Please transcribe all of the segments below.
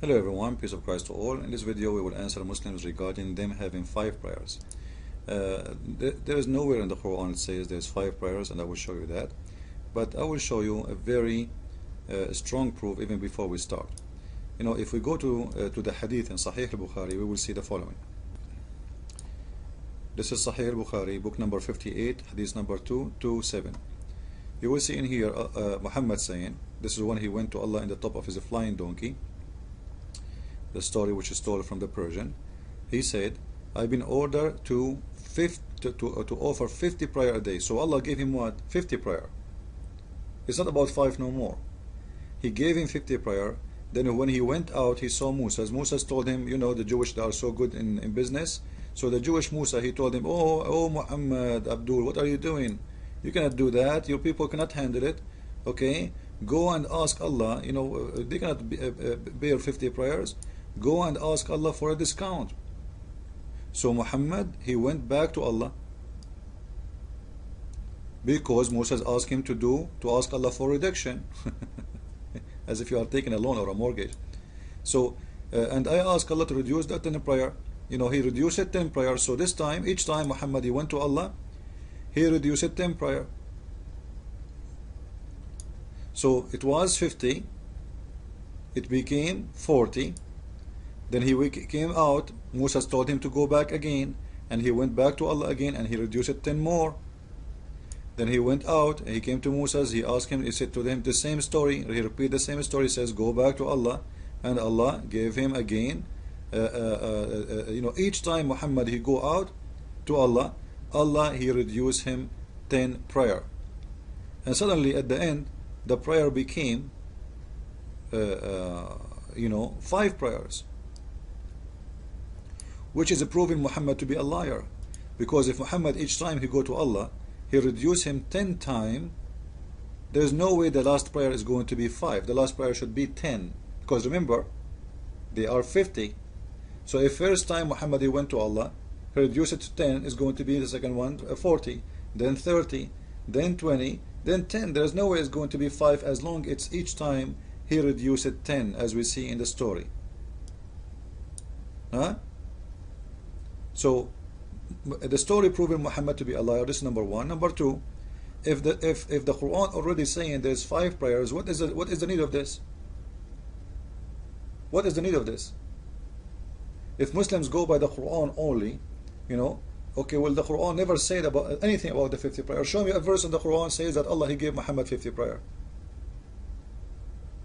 Hello everyone, peace of Christ to all. In this video we will answer Muslims regarding them having 5 prayers. There is nowhere in the Quran it says there's 5 prayers, and I will show you that. But I will show you a very strong proof even before we start. You know, if we go to the hadith in Sahih al-Bukhari, we will see the following. This is Sahih al-Bukhari, book number 58, hadith number 227. You will see in here Muhammad saying, this is when he went to Allah in the top of his flying donkey. The story which is told from the Persian. He said, I've been ordered to offer 50 prayer a day. So Allah gave him what? 50 prayer. It's not about 5 no more. He gave him 50 prayer. Then when he went out, he saw Musa. Musa told him, you know, the Jewish, they are so good in business. So the Jewish Musa, he told him, oh Muhammad, Abdul, what are you doing? You cannot do that. Your people cannot handle it. Okay? Go and ask Allah. You know, they cannot bear 50 prayers. Go and ask Allah for a discount. So Muhammad, he went back to Allah because Moses asked him to ask Allah for reduction. As if you are taking a loan or a mortgage. So and I asked Allah to reduce that 10 prayer. You know, he reduced it 10 prayer. So this time, each time Muhammad he went to Allah, he reduced it 10 prayer. So it was 50, it became 40. Then he came out, Musa told him to go back again, and he went back to Allah again, and he reduced it 10 more. Then he went out, and he came to Musa, he asked him, he said to them the same story, he repeated the same story, says go back to Allah, and Allah gave him again, you know, each time Muhammad he go out to Allah, Allah he reduced him 10 prayer. And suddenly at the end, the prayer became, you know, 5 prayers. Which is proving Muhammad to be a liar, because if Muhammad each time he go to Allah he reduce him 10 times, there's no way the last prayer is going to be 5. The last prayer should be 10, because remember they are 50. So if first time Muhammad he went to Allah, he reduced it to 10, is going to be the second one 40, then 30, then 20, then 10. There's no way it's going to be 5 as long it's each time he reduced it 10, as we see in the story. Huh? So the story proving Muhammad to be a liar. This is number one. Number two, if the Quran already saying there's 5 prayers, what is the need of this? What is the need of this? If Muslims go by the Quran only, you know, okay, well the Quran never said about anything about the 50 prayer. Show me a verse in the Quran says that Allah he gave Muhammad 50 prayer.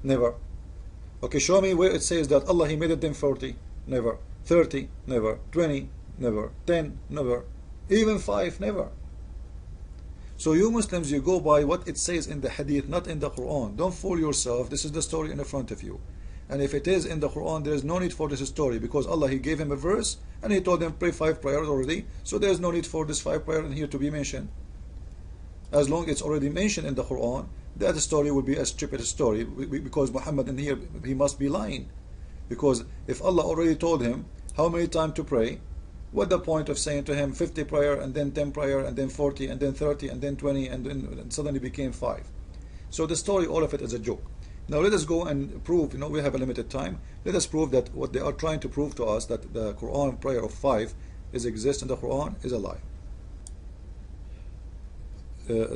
Never. Okay, show me where it says that Allah he made it them 40. Never. 30. Never. 20. Never. 10. Never. Even 5. Never. So you Muslims, you go by what it says in the hadith, not in the Quran. Don't fool yourself. This is the story in the front of you. And if it is in the Quran, there is no need for this story, because Allah he gave him a verse and he told him pray 5 prayers already. So there is no need for this 5 prayer in here to be mentioned. As long as it's already mentioned in the Quran, that story will be a stupid story, because Muhammad in here he must be lying. Because if Allah already told him how many times to pray, what the point of saying to him 50 prayer and then 10 prayer and then 40 and then 30 and then 20 and then suddenly became 5? So the story, all of it is a joke. Now let us go and prove, you know, we have a limited time. Let us prove that what they are trying to prove to us, that the Quran prayer of 5 exists in the Quran, is a lie.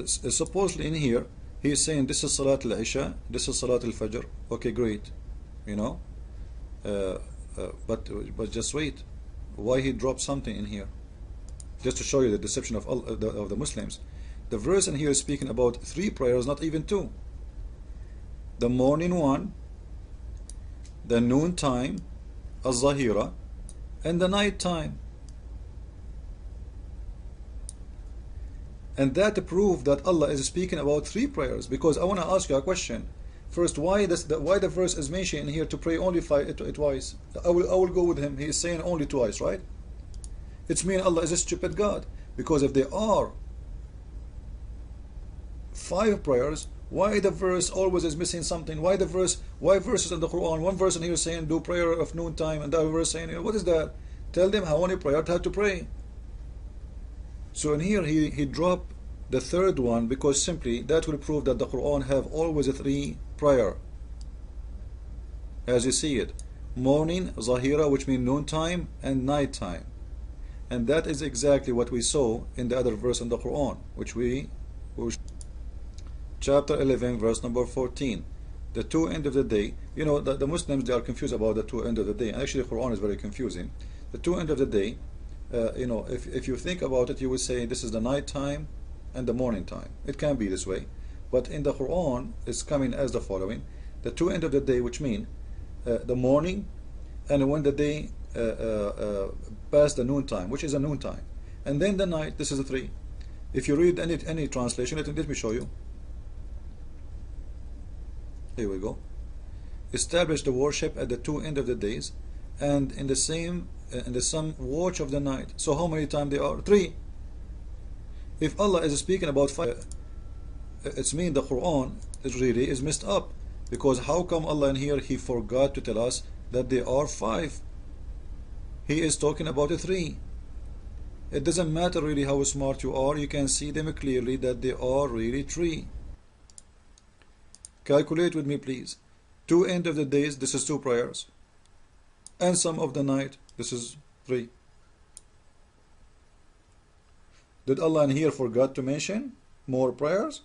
Supposedly in here he is saying this is Salat al-Isha, this is Salat al-Fajr. Okay, great, you know, but just wait. Why he dropped something in here? Just to show you the deception of the Muslims. The verse in here is speaking about 3 prayers, not even 2. The morning one, the noon time, al-Zahira, and the night time. And that proved that Allah is speaking about 3 prayers. Because I want to ask you a question. First, why the verse is mentioned here to pray only twice? I will go with him. He is saying only twice, right? It's mean Allah is a stupid God. Because if there are 5 prayers, why the verse always is missing something? Why verses in the Quran? One verse in here saying do prayer of noon time, and the other verse saying, you know, what is that? Tell them how many prayer to have to pray. So in here he dropped the 3rd one, because simply that will prove that the Quran have always a 3 prayer, as you see it. morning, Zahira, which means noon time, and night time. And that is exactly what we saw in the other verse in the Quran, which chapter 11, verse number 14. The two end of the day. You know, the Muslims, they are confused about the two end of the day. And actually, the Quran is very confusing. The two end of the day, you know, if you think about it, you would say this is the night time and the morning time. It can be this way. But in the Quran, it's coming as the following. The two end of the day, which mean the morning, and when the day past the noon time, which is a noon time, and then the night, this is a 3. If you read any translation, let me show you. Here we go. Establish the worship at the two end of the days, and in the same watch of the night. So how many times they are? 3. If Allah is speaking about 5, it's mean the Quran really is messed up, because how come Allah in here He forgot to tell us that they are 5? He is talking about a 3. It doesn't matter really how smart you are, you can see them clearly that they are really 3. Calculate with me, please. Two end of the days, this is 2 prayers, and some of the night, this is 3. Did Allah in here forgot to mention more prayers?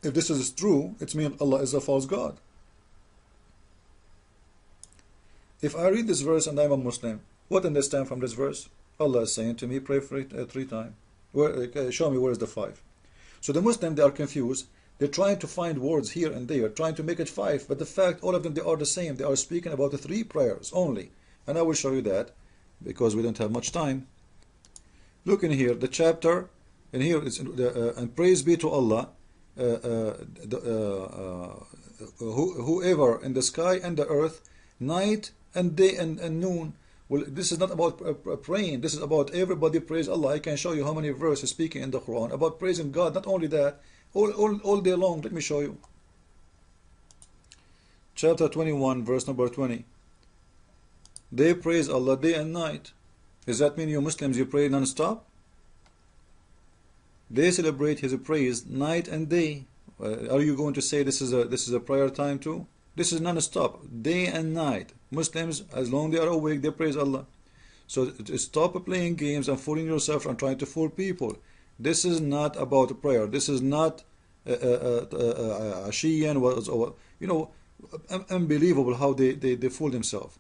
If this is true, it means Allah is a false God. If I read this verse and I'm a Muslim, what understand from this verse? Allah is saying to me, pray for it 3 times. Show me where is the 5. So the Muslim, they are confused. They're trying to find words here and there, trying to make it 5, but the fact, all of them, they are the same. They are speaking about the 3 prayers only. And I will show you that, because we don't have much time. Look in here, the chapter, and here it's and praise be to Allah, whoever in the sky and the earth, night and day and noon. Well, this is not about praying. This is about everybody praise Allah. I can show you how many verses speaking in the Quran about praising God. Not only that, all day long. Let me show you. Chapter 21, verse number 20. They praise Allah day and night. Does that mean you Muslims, you pray non-stop? They celebrate His praise night and day. Are you going to say this is a prayer time too? This is non-stop, day and night. Muslims, as long as they are awake, they praise Allah. So stop playing games and fooling yourself and trying to fool people. This is not about prayer. This is not Ashiyan, you know, unbelievable how they fool themselves.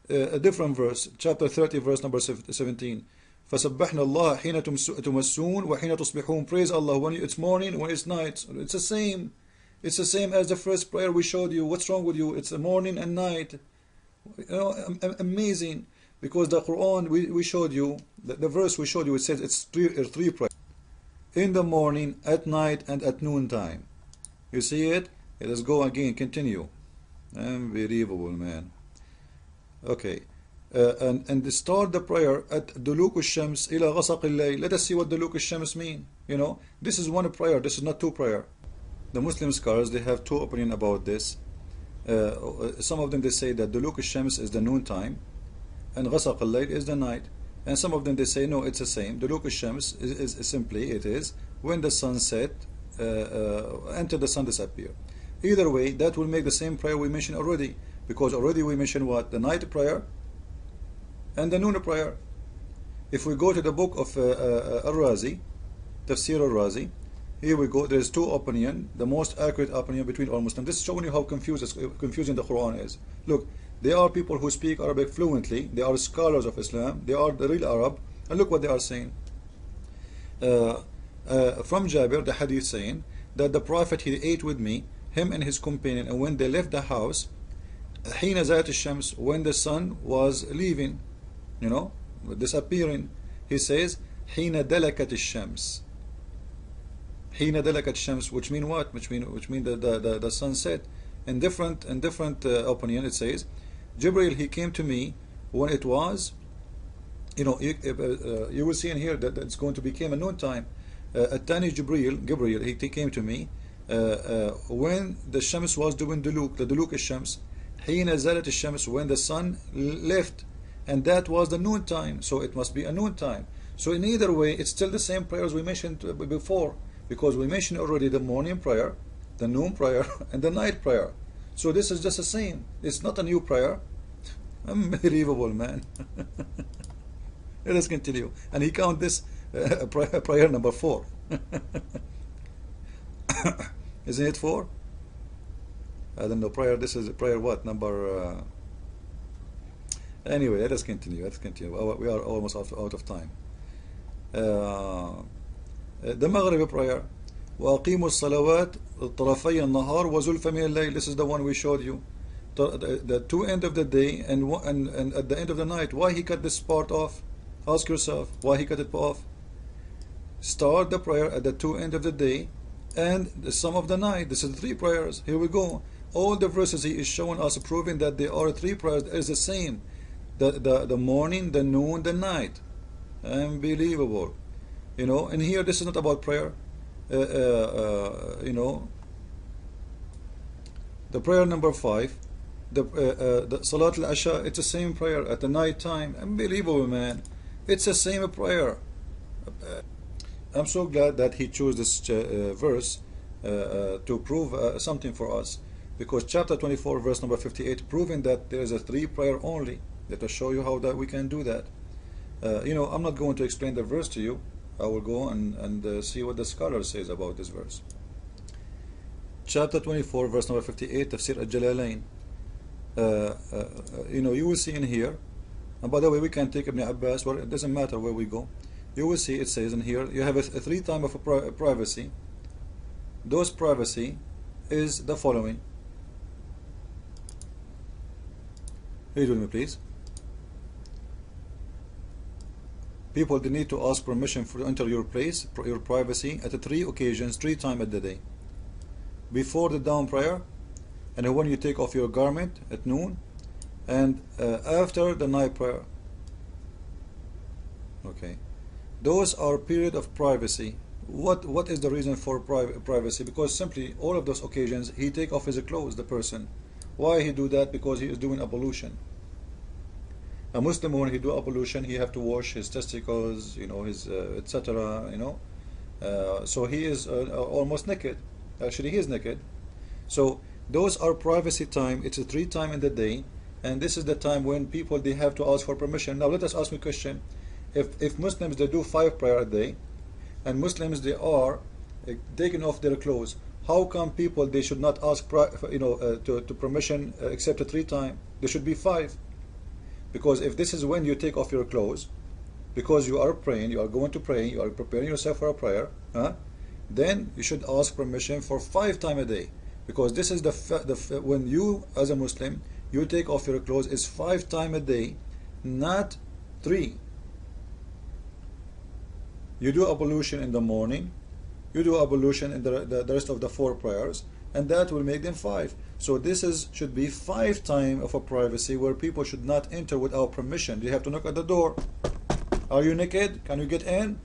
A different verse, chapter 30, verse number 17. فَسَبَّحْنَا اللَّهَ حِينَ تُمَسُّونَ وَحِينَ تُصْبِحُونَ. Praise Allah when it's morning, when it's night. It's the same. It's the same as the first prayer we showed you. What's wrong with you? It's the morning and night. You know, amazing. Because the Quran we showed you, the verse we showed you, it says it's 3 prayers. In the morning, at night, and at noon time. You see it? Let's go again, continue. Unbelievable, man. Okay. And start the prayer at دلوك الشمس إلى غسق الليل. Let us see what دلوك الشمس mean. You know, this is 1 prayer. This is not 2 prayer. The Muslim scholars, they have 2 opinions about this. Some of them, they say that دلوك الشمس is the noon time, and غسق الليل is the night. And some of them, they say no, it's the same. دلوك الشمس is simply, it is when the sun set until the sun disappear. Either way, that will make the same prayer we mentioned already, because already we mentioned what? The night prayer and the noon prayer. If we go to the book of Al-Razi, Tafsir Al-Razi, here we go, there's 2 opinions, the most accurate opinion between all Muslims. This is showing you how confusing the Quran is. Look, there are people who speak Arabic fluently, they are scholars of Islam, they are the real Arab, and look what they are saying. From Jabir, the hadith saying that the Prophet, he ate with me, him and his companion, and when they left the house, حين زالت الشمس, when the sun was leaving, you know, disappearing, he says حين دلكت الشمس. حين دلكت الشمس, which mean what? Which mean the sunset. In different opinion, it says Jibril, he came to me when it was, you know, you will see in here that it's going to become a noon time. Atani Gabriel, he came to me when the Shams was doing duluk, the duluk al-Shams. حين زالت الشمس, when the sun left, and that was the noon time, so it must be a noon time. So in either way, it's still the same prayers we mentioned before, because we mentioned already the morning prayer, the noon prayer, and the night prayer. So this is just the same. It's not a new prayer. Unbelievable, man. Let us continue. And he count this prayer number 4. Isn't it 4? I don't know. Prayer. This is prayer what number? Anyway, let us continue. Let's continue. We are almost out of time. The Maghrib prayer. وأقيموا الصلوات طرفي النهار وزلفا من الليل. This is the one we showed you. The two end of the day and at the end of the night. Why he cut this part off? Ask yourself why he cut it off. Start the prayer at the two end of the day and the sum of the night. This is 3 prayers. Here we go. All the verses he is showing us proving that there are 3 prayers is the same. The morning, the noon, the night. Unbelievable. You know, and here this is not about prayer. You know, the prayer number 5, the Salat al-Asha, it's the same prayer at the night time. Unbelievable, man. It's the same prayer. I'm so glad that he chose this verse to prove something for us, because chapter 24 verse number 58 proving that there is a 3 prayer only. Let us show you how that we can do that. You know, I'm not going to explain the verse to you. I will go and see what the scholar says about this verse. Chapter 24 verse number 58, Tafsir al-Jalalain. You know, you will see in here, and by the way, we can take Ibn Abbas, well, it doesn't matter where we go. You will see it says in here, you have a 3 times of a privacy. Those privacy is the following. Read with me, please. People, they need to ask permission to enter your place, your privacy, at 3 occasions, 3 times at the day. Before the dawn prayer, and when you take off your garment at noon, and after the night prayer. Okay, those are period of privacy. What is the reason for privacy? Because simply all of those occasions he take off his clothes, the person. Why he do that? Because he is doing ablution. A Muslim, when he do ablution, he have to wash his testicles, you know, his etc. You know, so he is almost naked. Actually, he is naked. So those are privacy time. It's a 3 times in the day, and this is the time when people, they have to ask for permission. Now let us ask me a question. If Muslims, they do 5 prayer a day, and Muslims, they are taking off their clothes, how come people, they should not ask you know to permission except 3 times? There should be 5. Because if this is when you take off your clothes, because you are praying, you are going to pray, you are preparing yourself for a prayer, then you should ask permission for 5 times a day. Because this is when you, as a Muslim, you take off your clothes, is 5 times a day, not 3. You do ablution in the morning, you do ablution in the rest of the 4 prayers, and that will make them 5. So this should be 5 times of a privacy where people should not enter without permission. You have to knock at the door. Are you naked? Can you get in?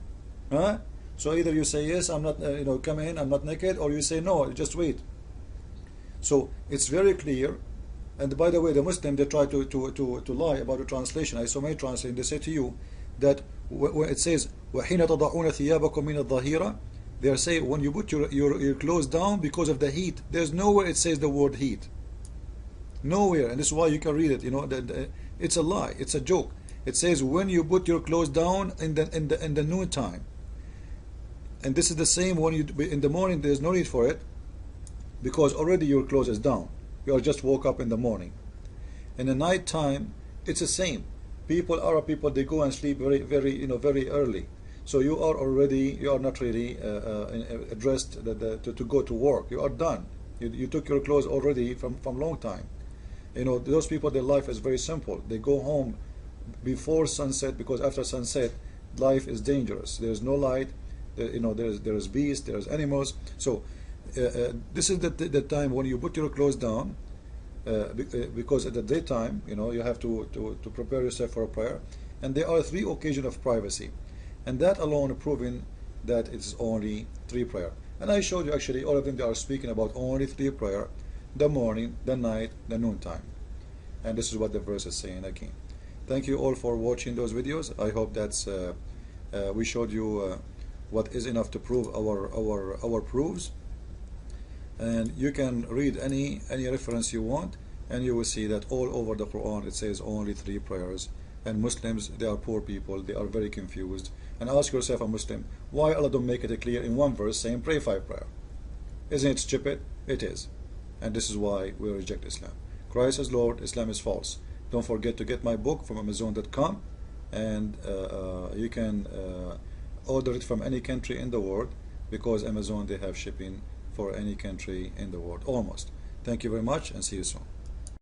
So either you say yes, I'm not, you know, come in, I'm not naked, or you say no, just wait. So it's very clear. And by the way, the Muslim, they try to lie about the translation. I saw many translations. They say to you that when it says وَحِينَ تَضَعُونَ ثِيَابَكُم مِّنَ الظَّهِيرَةِ, they are saying when you put your clothes down because of the heat. There's nowhere it says the word heat. Nowhere, and this is why you can read it. You know, it's a lie. It's a joke. It says when you put your clothes down in the noon time. And this is the same when you in the morning. There's no need for it because already your clothes is down. You are just woke up in the morning. In the night time, it's the same. Arab people, they go and sleep very early. So you are not really dressed to go to work. You are done. You took your clothes already from long time. You know, those people, their life is very simple. They go home before sunset, because after sunset, life is dangerous. There's no light. You know, there's beasts, there's animals. So this is the time when you put your clothes down, because at the daytime, you know, you have to prepare yourself for a prayer. And there are 3 occasions of privacy. And that alone proving that it's only 3 prayer. And I showed you actually all of them, they are speaking about only 3 prayer: the morning, the night, the noon time. And this is what the verse is saying again. Thank you all for watching those videos. I hope that's we showed you what is enough to prove our proofs. And you can read any reference you want, and you will see that all over the Quran it says only 3 prayers. And Muslims, they are poor people, they are very confused. And ask yourself, a Muslim, why Allah don't make it clear in one verse saying pray 5 prayer? Isn't it stupid? It is. And this is why we reject Islam. Christ is Lord, Islam is false. Don't forget to get my book from Amazon.com, and you can order it from any country in the world, because Amazon, they have shipping for any country in the world almost. Thank you very much, and see you soon.